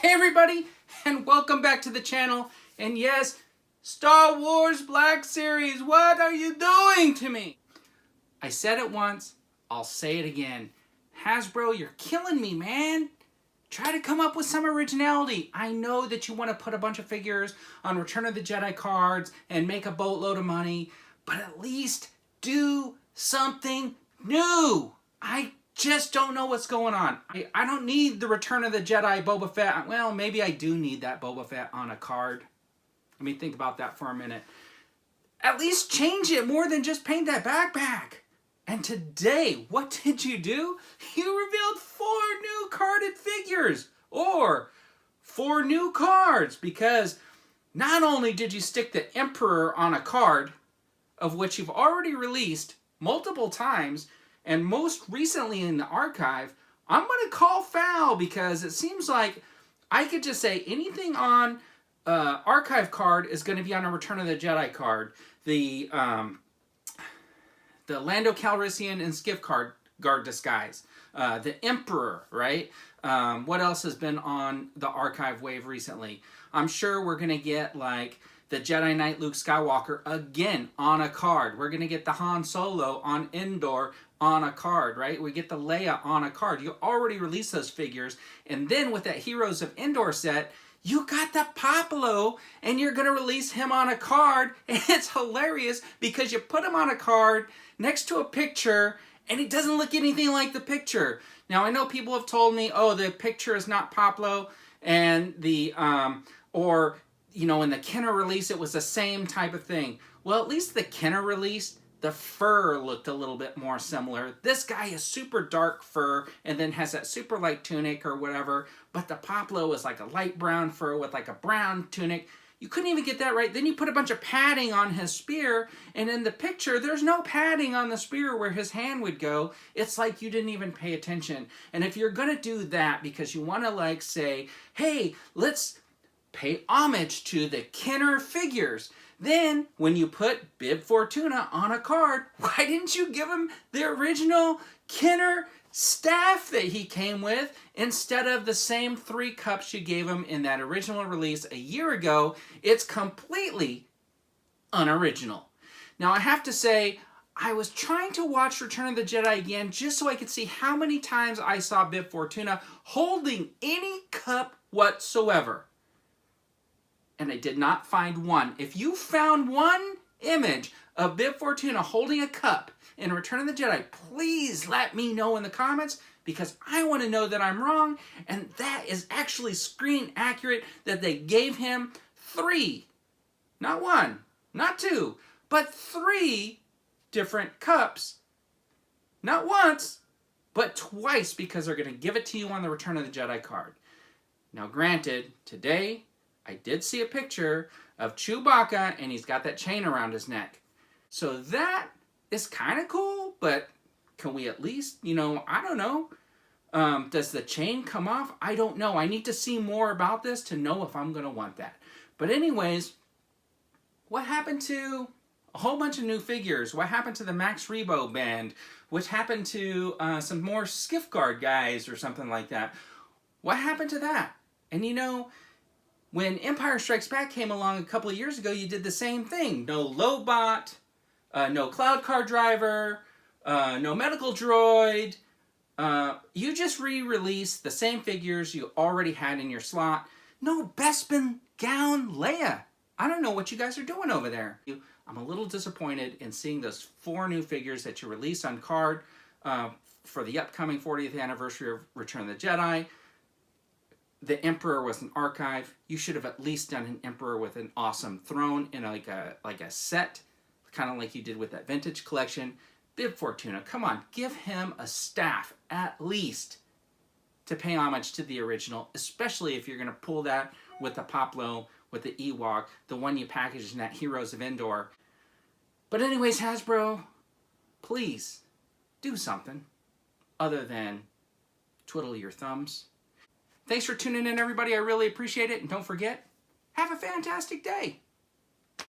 Hey everybody, and welcome back to the channel. And yes, Star Wars Black Series, what are you doing to me? I said it once, I'll say it again. Hasbro, you're killing me, man. Try to come up with some originality. I know that you want to put a bunch of figures on Return of the Jedi cards and make a boatload of money, but at least do something new. I just don't know what's going on. I don't need the Return of the Jedi Boba Fett. Well, maybe I do need that Boba Fett on a card. Let me think about that for a minute. At least change it more than just paint that backpack. And today, what did you do? You revealed 4 new carded figures. Or 4 new cards. Because not only did you stick the Emperor on a card, of which you've already released multiple times, and most recently in the archive, I'm going to call foul because it seems like I could just say anything on archive card is going to be on a Return of the Jedi card. The Lando Calrissian and Skiff guard disguise. The Emperor, right? What else has been on the archive wave recently? I'm sure we're going to get like the Jedi Knight Luke Skywalker again on a card. We're going to get the Han Solo on Endor on a card, right? We get the Leia on a card. You already released those figures. And then with that Heroes of Endor set, you got the Popolo, and you're going to release him on a card. And it's hilarious because you put him on a card next to a picture, and it doesn't look anything like the picture. Now, I know people have told me, oh, the picture is not Popolo, and the, or, you know, in the Kenner release, it was the same type of thing. Well, at least the Kenner release, the fur looked a little bit more similar. This guy is super dark fur and then has that super light tunic or whatever, but the Popolo is like a light brown fur with like a brown tunic. You couldn't even get that right. Then you put a bunch of padding on his spear, and in the picture, there's no padding on the spear where his hand would go. It's like you didn't even pay attention. And if you're going to do that because you want to like say, hey, let's pay homage to the Kenner figures, then, when you put Bib Fortuna on a card, why didn't you give him the original Kenner staff that he came with instead of the same 3 cups you gave him in that original release a year ago? It's completely unoriginal. Now, I have to say, I was trying to watch Return of the Jedi again just so I could see how many times I saw Bib Fortuna holding any cup whatsoever. And I did not find one. If you found one image of Bib Fortuna holding a cup in Return of the Jedi, please let me know in the comments, because I want to know that I'm wrong, and that is actually screen accurate, that they gave him 3, not 1, not 2, but 3 different cups, not once, but twice, because they're going to give it to you on the Return of the Jedi card. Now granted, today, I did see a picture of Chewbacca, and he's got that chain around his neck. So that is kind of cool, but can we at least, you know, I don't know. Does the chain come off? I don't know. I need to see more about this to know if I'm going to want that. But anyways, what happened to a whole bunch of new figures? What happened to the Max Rebo band? What happened to some more Skiff Guard guys or something like that? What happened to that? And you know, when Empire Strikes Back came along a couple of years ago, you did the same thing. No Lobot, no Cloud Car Driver, no Medical Droid. You just re-released the same figures you already had in your slot. No Bespin Gown Leia. I don't know what you guys are doing over there. I'm a little disappointed in seeing those 4 new figures that you released on card for the upcoming 40th anniversary of Return of the Jedi. The Emperor was an archive. You should have at least done an Emperor with an awesome throne in like a set, kind of like you did with that vintage collection. Bib Fortuna, come on, give him a staff at least to pay homage to the original, especially if you're going to pull that with the Popolo, with the Ewok, the one you packaged in that Heroes of Endor. But anyways, Hasbro, please do something other than twiddle your thumbs. Thanks for tuning in, everybody. I really appreciate it. And don't forget, have a fantastic day.